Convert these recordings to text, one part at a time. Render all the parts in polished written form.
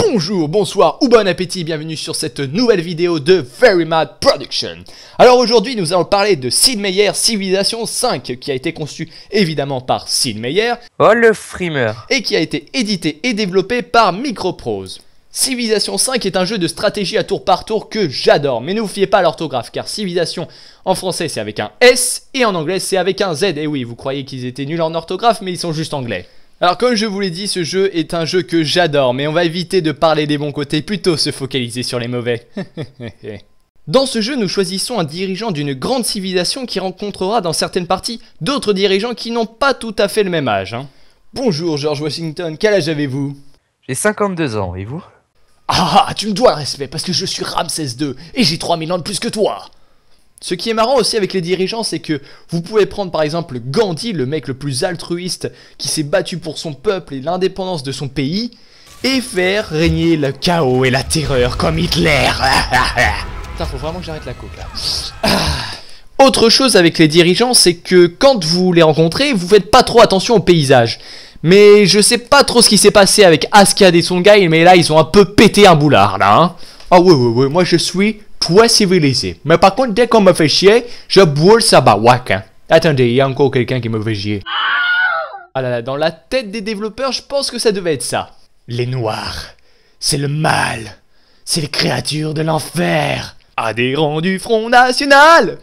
Bonjour, bonsoir ou bon appétit, bienvenue sur cette nouvelle vidéo de Very Mad Production. Alors aujourd'hui nous allons parler de Sid Meier Civilization 5 qui a été conçu évidemment par Sid Meier. Oh le frimeur. Et qui a été édité et développé par Microprose. Civilization 5 est un jeu de stratégie à tour par tour que j'adore, mais ne vous fiez pas à l'orthographe car Civilization en français c'est avec un S et en anglais c'est avec un Z. Et oui, vous croyez qu'ils étaient nuls en orthographe mais ils sont juste anglais. Alors comme je vous l'ai dit, ce jeu est un jeu que j'adore, mais on va éviter de parler des bons côtés, plutôt se focaliser sur les mauvais. Dans ce jeu, nous choisissons un dirigeant d'une grande civilisation qui rencontrera dans certaines parties d'autres dirigeants qui n'ont pas tout à fait le même âge. Bonjour George Washington, quel âge avez-vous? J'ai 52 ans, et vous? Ah, tu me dois le respect parce que je suis Ramsès II et j'ai 3000 ans de plus que toi. Ce qui est marrant aussi avec les dirigeants, c'est que vous pouvez prendre par exemple Gandhi, le mec le plus altruiste qui s'est battu pour son peuple et l'indépendance de son pays, et faire régner le chaos et la terreur comme Hitler. Putain, faut vraiment que j'arrête la coke là. Autre chose avec les dirigeants, c'est que quand vous les rencontrez, vous faites pas trop attention au paysage. Mais je sais pas trop ce qui s'est passé avec Ascad et son gars, mais là ils ont un peu pété un boulard là. Hein. Ah ouais, moi je suis très civilisé. Mais par contre, dès qu'on me fait chier, je boule ça bawak. Hein. Attendez, il y a encore quelqu'un qui me fait chier. Ah là là, dans la tête des développeurs, je pense que ça devait être ça. Les noirs, c'est le mal. C'est les créatures de l'enfer. Adhérents du Front National.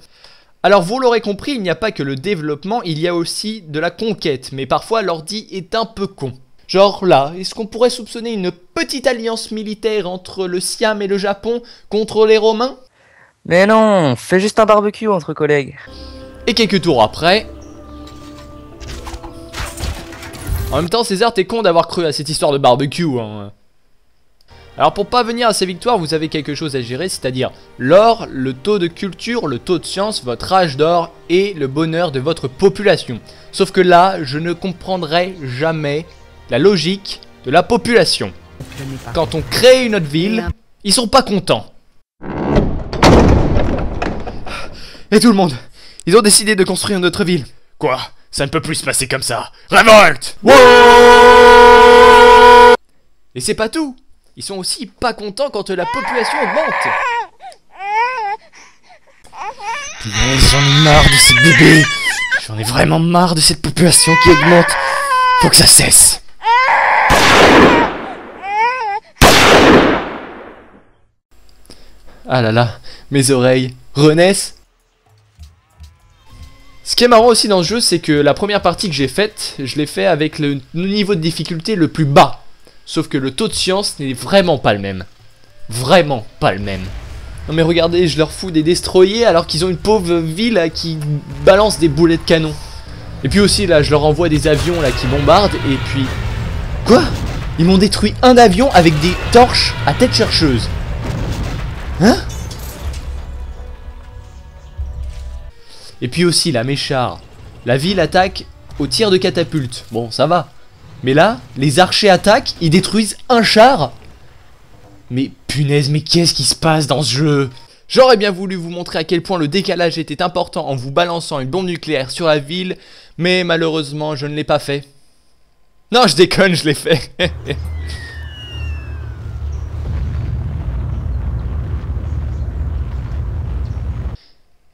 Alors vous l'aurez compris, il n'y a pas que le développement, il y a aussi de la conquête. Mais parfois l'ordi est un peu con. Genre là, est-ce qu'on pourrait soupçonner une petite alliance militaire entre le Siam et le Japon contre les Romains? Mais non, fais juste un barbecue entre collègues. Et quelques tours après... En même temps, César, t'es con d'avoir cru à cette histoire de barbecue, hein. Alors pour parvenir à ces victoires, vous avez quelque chose à gérer, c'est-à-dire l'or, le taux de culture, le taux de science, votre âge d'or et le bonheur de votre population. Sauf que là, je ne comprendrai jamais la logique de la population. Quand on crée une autre ville, ils sont pas contents. Et tout le monde, ils ont décidé de construire notre ville. Quoi? Ça ne peut plus se passer comme ça. Révolte! Et c'est pas tout. Ils sont aussi pas contents quand la population augmente. Punaise, j'en ai marre de ces bébés. J'en ai vraiment marre de cette population qui augmente. Faut que ça cesse. Ah là là, mes oreilles renaissent. Ce qui est marrant aussi dans ce jeu, c'est que la première partie que j'ai faite, je l'ai fait avec le niveau de difficulté le plus bas. Sauf que le taux de science n'est vraiment pas le même. Vraiment pas le même. Non mais regardez, je leur fous des destroyers alors qu'ils ont une pauvre ville là, qui balance des boulets de canon. Et puis aussi là, je leur envoie des avions là qui bombardent et puis... Quoi? Ils m'ont détruit un avion avec des torches à tête chercheuse. Hein? Et puis aussi là, mes chars. La ville attaque au tir de catapulte. Bon, ça va. Mais là, les archers attaquent, ils détruisent un char. Mais punaise, mais qu'est-ce qui se passe dans ce jeu? J'aurais bien voulu vous montrer à quel point le décalage était important en vous balançant une bombe nucléaire sur la ville, mais malheureusement, je ne l'ai pas fait. Non, je déconne, je l'ai fait.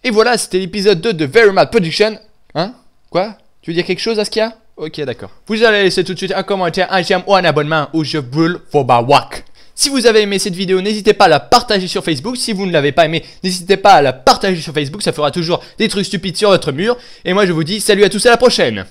Et voilà, c'était l'épisode 2 de Very Mad Production. Hein? Quoi? Tu veux dire quelque chose, Askia? Ok, d'accord. Vous allez laisser tout de suite un commentaire, un j'aime ou un abonnement ou je brûle vos bawak. Si vous avez aimé cette vidéo, n'hésitez pas à la partager sur Facebook. Si vous ne l'avez pas aimé, n'hésitez pas à la partager sur Facebook. Ça fera toujours des trucs stupides sur votre mur. Et moi, je vous dis salut à tous, à la prochaine.